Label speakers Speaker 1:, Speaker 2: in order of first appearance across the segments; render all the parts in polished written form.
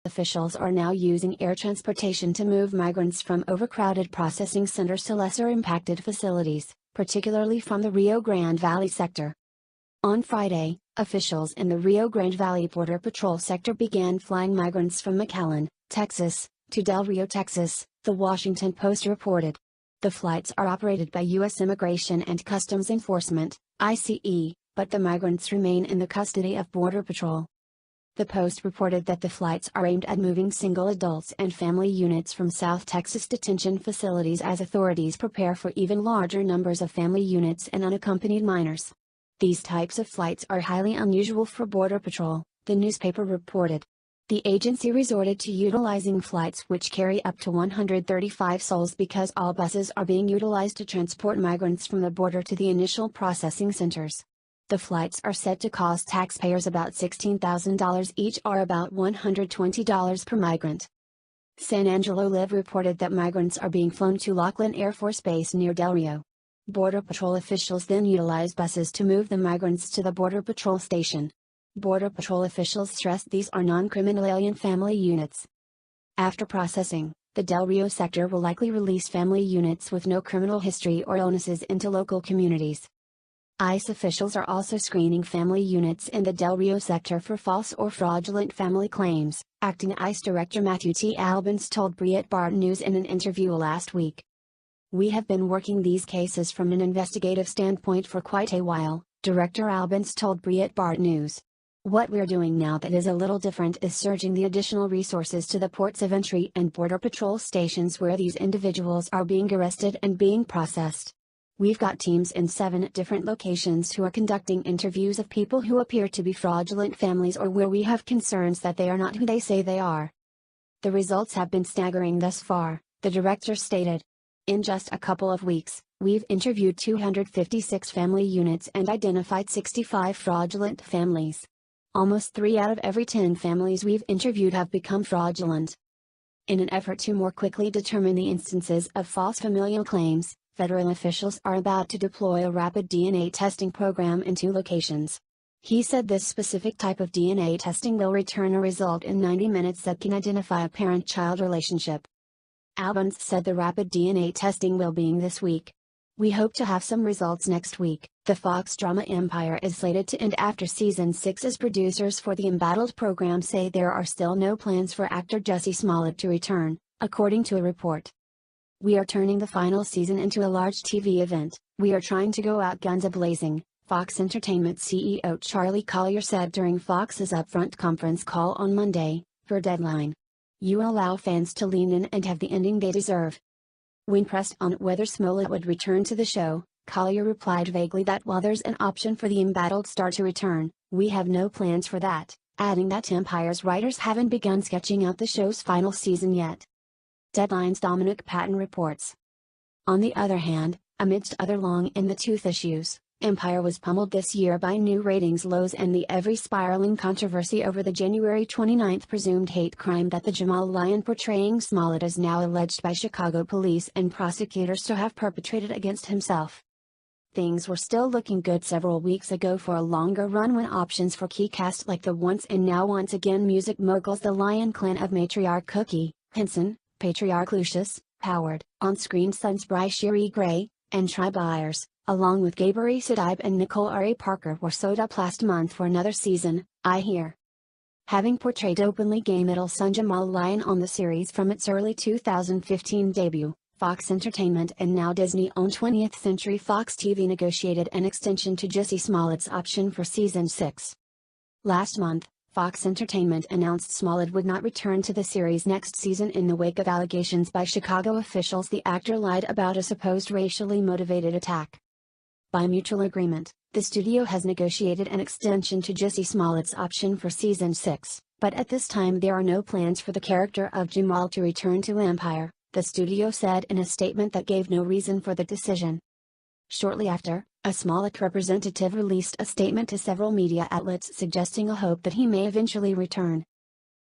Speaker 1: Officials are now using air transportation to move migrants from overcrowded processing centers to lesser impacted facilities, particularly from the Rio Grande Valley sector. On Friday, officials in the Rio Grande Valley Border Patrol sector began flying migrants from McAllen, Texas, to Del Rio, Texas, the Washington Post reported. The flights are operated by U.S. Immigration and Customs Enforcement, ICE, but the migrants remain in the custody of Border Patrol. The Post reported that the flights are aimed at moving single adults and family units from South Texas detention facilities as authorities prepare for even larger numbers of family units and unaccompanied minors. These types of flights are highly unusual for Border Patrol, the newspaper reported. The agency resorted to utilizing flights which carry up to 135 souls because all buses are being utilized to transport migrants from the border to the initial processing centers. The flights are said to cost taxpayers about $16,000 each, or about $120 per migrant. San Angelo Live reported that migrants are being flown to Laughlin Air Force Base near Del Rio. Border Patrol officials then utilize buses to move the migrants to the Border Patrol station. Border Patrol officials stressed these are non-criminal alien family units. After processing, the Del Rio sector will likely release family units with no criminal history or illnesses into local communities. ICE officials are also screening family units in the Del Rio sector for false or fraudulent family claims, Acting ICE Director Matthew T. Albans told Breitbart News in an interview last week. "We have been working these cases from an investigative standpoint for quite a while," Director Albans told Breitbart News. "What we're doing now that is a little different is surging the additional resources to the ports of entry and Border Patrol stations where these individuals are being arrested and being processed. We've got teams in 7 different locations who are conducting interviews of people who appear to be fraudulent families or where we have concerns that they are not who they say they are. The results have been staggering thus far," the director stated. "In just a couple of weeks, we've interviewed 256 family units and identified 65 fraudulent families. Almost 3 out of every 10 families we've interviewed have become fraudulent." In an effort to more quickly determine the instances of false familial claims, federal officials are about to deploy a rapid DNA testing program in 2 locations. He said this specific type of DNA testing will return a result in 90 minutes that can identify a parent-child relationship. Albans said the rapid DNA testing will begin this week. "We hope to have some results next week." The Fox drama Empire is slated to end after season 6 as producers for the embattled program say there are still no plans for actor Jussie Smollett to return, according to a report. "We are turning the final season into a large TV event. We are trying to go out guns a-blazing," Fox Entertainment CEO Charlie Collier said during Fox's upfront conference call on Monday, per Deadline. "You allow fans to lean in and have the ending they deserve." When pressed on whether Smollett would return to the show, Collier replied vaguely that while there's an option for the embattled star to return, we have no plans for that, adding that Empire's writers haven't begun sketching out the show's final season yet. Deadline's Dominic Patton reports. On the other hand, amidst other long-in-the-tooth issues, Empire was pummeled this year by new ratings lows and the ever-spiraling controversy over the January 29 presumed hate crime that the Jamal Lyon portraying Smollett is now alleged by Chicago police and prosecutors to have perpetrated against himself. Things were still looking good several weeks ago for a longer run when options for key cast like the once and now once again music moguls the Lyon clan of matriarch Cookie, Henson, patriarch Lucius, Howard, on-screen sons Bryce Sherry Gray, and Tri Byers, along with Gabri Sidibe and Nicole R.A. Parker were sewed up last month for another season, I hear. Having portrayed openly gay middle son Jamal Lyon on the series from its early 2015 debut, Fox Entertainment and now Disney-owned 20th Century Fox TV negotiated an extension to Jussie Smollett's option for season 6. Last month, Fox Entertainment announced Smollett would not return to the series next season in the wake of allegations by Chicago officials the actor lied about a supposed racially motivated attack. By mutual agreement, the studio has negotiated an extension to Jussie Smollett's option for season 6, but at this time there are no plans for the character of Jamal to return to Empire, the studio said in a statement that gave no reason for the decision. Shortly after, a Smollett representative released a statement to several media outlets suggesting a hope that he may eventually return.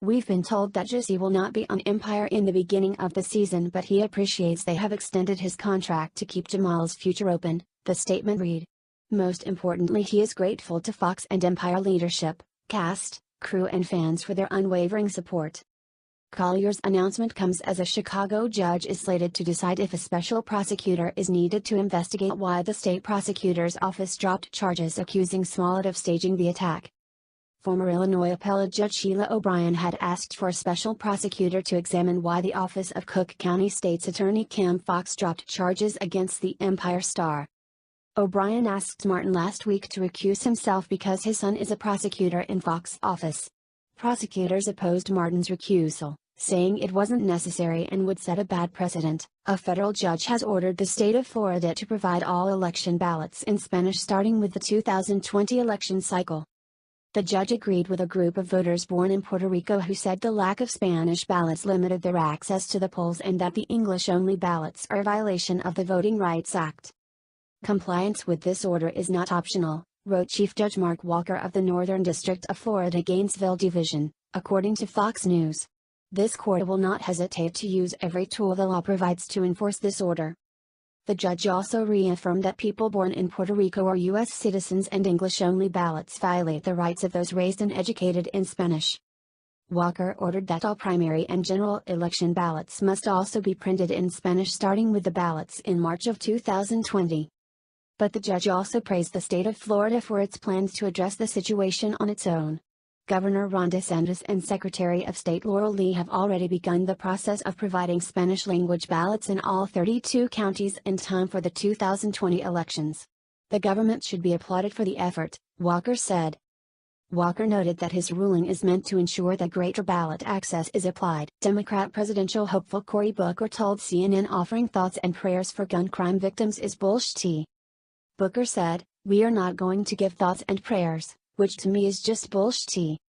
Speaker 1: "We've been told that Jussie will not be on Empire in the beginning of the season, but he appreciates they have extended his contract to keep Jamal's future open," the statement read. Most importantly, he is grateful to Fox and Empire leadership, cast, crew and fans for their unwavering support. Collier's announcement comes as a Chicago judge is slated to decide if a special prosecutor is needed to investigate why the state prosecutor's office dropped charges accusing Smollett of staging the attack. Former Illinois appellate judge Sheila O'Brien had asked for a special prosecutor to examine why the office of Cook County State's Attorney Kim Foxx dropped charges against the Empire Star. O'Brien asked Martin last week to recuse himself because his son is a prosecutor in Foxx's office. Prosecutors opposed Martin's recusal, saying it wasn't necessary and would set a bad precedent. A federal judge has ordered the state of Florida to provide all election ballots in Spanish starting with the 2020 election cycle. The judge agreed with a group of voters born in Puerto Rico who said the lack of Spanish ballots limited their access to the polls and that the English-only ballots are a violation of the Voting Rights Act. Compliance with this order is not optional, wrote Chief Judge Mark Walker of the Northern District of Florida Gainesville Division, according to Fox News. This court will not hesitate to use every tool the law provides to enforce this order. The judge also reaffirmed that people born in Puerto Rico are U.S. citizens and English-only ballots violate the rights of those raised and educated in Spanish. Walker ordered that all primary and general election ballots must also be printed in Spanish starting with the ballots in March of 2020. But the judge also praised the state of Florida for its plans to address the situation on its own. Governor Ron DeSantis and Secretary of State Laurel Lee have already begun the process of providing Spanish-language ballots in all 32 counties in time for the 2020 elections. The government should be applauded for the effort, Walker said. Walker noted that his ruling is meant to ensure that greater ballot access is applied. Democrat presidential hopeful Cory Booker told CNN offering thoughts and prayers for gun crime victims is bullshit. Booker said, "We are not going to give thoughts and prayers, which to me is just bullshit."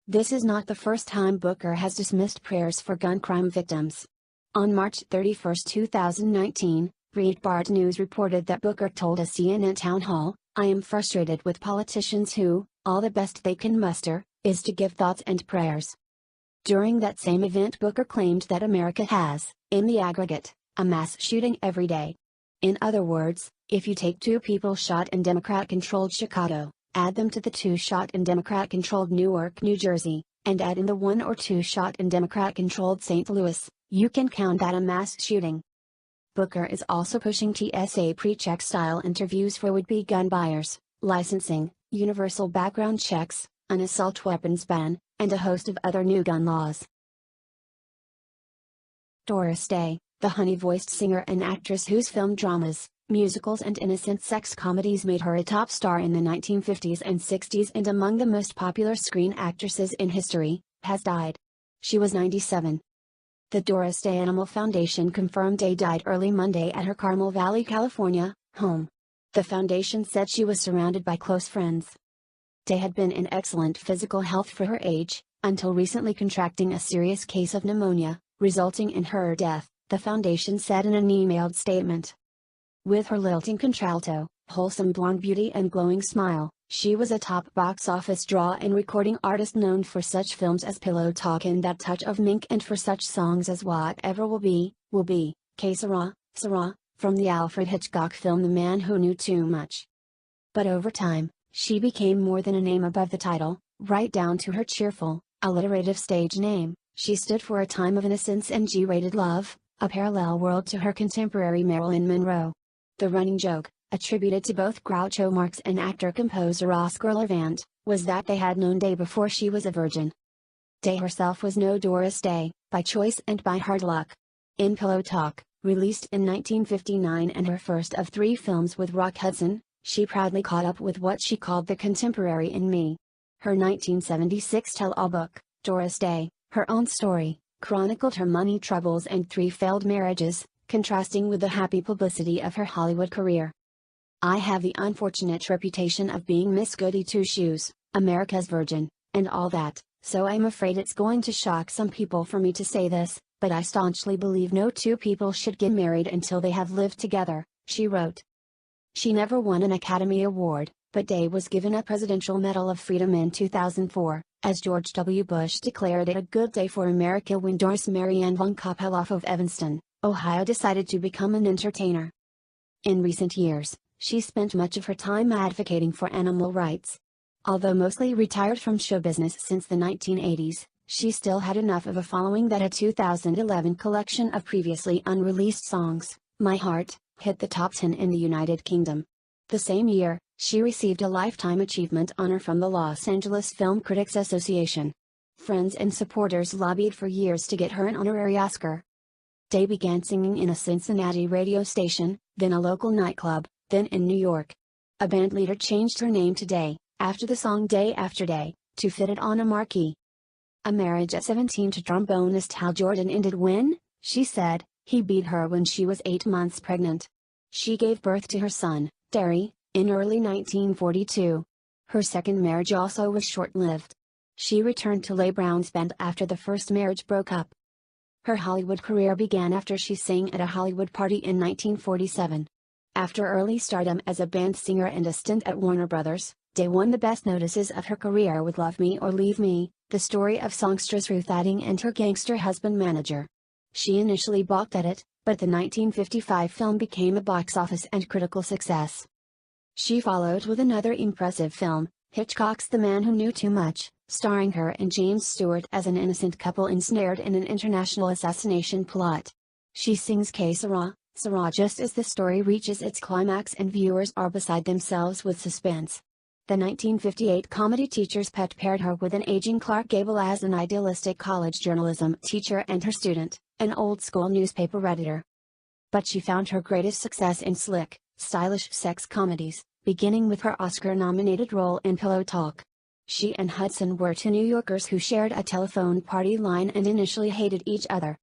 Speaker 1: This is not the first time Booker has dismissed prayers for gun crime victims. On March 31, 2019, Breitbart News reported that Booker told a CNN town hall, "I am frustrated with politicians who, all the best they can muster, is to give thoughts and prayers." During that same event Booker claimed that America has, in the aggregate, a mass shooting every day. In other words, if you take 2 people shot in Democrat-controlled Chicago, add them to the 2 shot in Democrat-controlled Newark, New Jersey, and add in the 1 or 2 shot in Democrat-controlled St. Louis, you can count that a mass shooting. Booker is also pushing TSA pre-check style interviews for would-be gun buyers, licensing, universal background checks, an assault weapons ban, and a host of other new gun laws. Doris Day, the honey-voiced singer and actress whose film dramas, musicals and innocent sex comedies made her a top star in the 1950s and 60s and among the most popular screen actresses in history, has died. She was 97. The Doris Day Animal Foundation confirmed Day died early Monday at her Carmel Valley, California, home. The foundation said she was surrounded by close friends. Day had been in excellent physical health for her age, until recently contracting a serious case of pneumonia, resulting in her death, the foundation said in an emailed statement. With her lilting contralto, wholesome blonde beauty and glowing smile, she was a top box office draw and recording artist known for such films as Pillow Talk and That Touch of Mink and for such songs as Whatever Will Be, Que Sera, Sera, from the Alfred Hitchcock film The Man Who Knew Too Much. But over time, she became more than a name above the title, right down to her cheerful, alliterative stage name. She stood for a time of innocence and G-rated love, a parallel world to her contemporary Marilyn Monroe. The running joke, attributed to both Groucho Marx and actor-composer Oscar Levant, was that they had known Day before she was a virgin. Day herself was no Doris Day, by choice and by hard luck. In Pillow Talk, released in 1959 and her first of 3 films with Rock Hudson, she proudly caught up with what she called the contemporary in me. Her 1976 tell-all book, Doris Day, Her Own Story, chronicled her money troubles and 3 failed marriages, contrasting with the happy publicity of her Hollywood career. "I have the unfortunate reputation of being Miss Goody Two-Shoes, America's Virgin, and all that, so I'm afraid it's going to shock some people for me to say this, but I staunchly believe no 2 people should get married until they have lived together," she wrote. She never won an Academy Award, but Day was given a Presidential Medal of Freedom in 2004, as George W. Bush declared it a good day for America when Doris Marianne von Koppeloff of Evanston, Ohio decided to become an entertainer. In recent years, she spent much of her time advocating for animal rights. Although mostly retired from show business since the 1980s, she still had enough of a following that a 2011 collection of previously unreleased songs, My Heart, hit the top 10 in the United Kingdom. The same year, she received a Lifetime Achievement honor from the Los Angeles Film Critics Association. Friends and supporters lobbied for years to get her an honorary Oscar. Day began singing in a Cincinnati radio station, then a local nightclub, then in New York. A band leader changed her name to Day, after the song Day After Day, to fit it on a marquee. A marriage at 17 to trombonist Hal Jordan ended when, she said, he beat her when she was 8 months pregnant. She gave birth to her son, Derry, in early 1942. Her second marriage also was short-lived. She returned to Les Brown's band after the first marriage broke up. Her Hollywood career began after she sang at a Hollywood party in 1947. After early stardom as a band singer and a stint at Warner Brothers, Day won the best notices of her career with Love Me or Leave Me, the story of songstress Ruth Adding and her gangster husband-manager. She initially balked at it, but the 1955 film became a box office and critical success. She followed with another impressive film, Hitchcock's The Man Who Knew Too Much, starring her and James Stewart as an innocent couple ensnared in an international assassination plot. She sings Que Sera, Sera just as the story reaches its climax and viewers are beside themselves with suspense. The 1958 comedy Teacher's Pet paired her with an aging Clark Gable as an idealistic college journalism teacher and her student, an old-school newspaper editor. But she found her greatest success in slick, stylish sex comedies, beginning with her Oscar-nominated role in Pillow Talk. She and Hudson were two New Yorkers who shared a telephone party line and initially hated each other.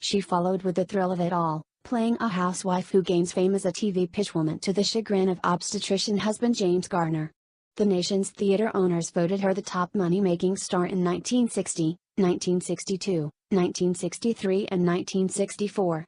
Speaker 1: She followed with the thrill of it all, playing a housewife who gains fame as a TV pitchwoman to the chagrin of obstetrician husband James Garner. The nation's theater owners voted her the top money-making star in 1960, 1962, 1963 and 1964.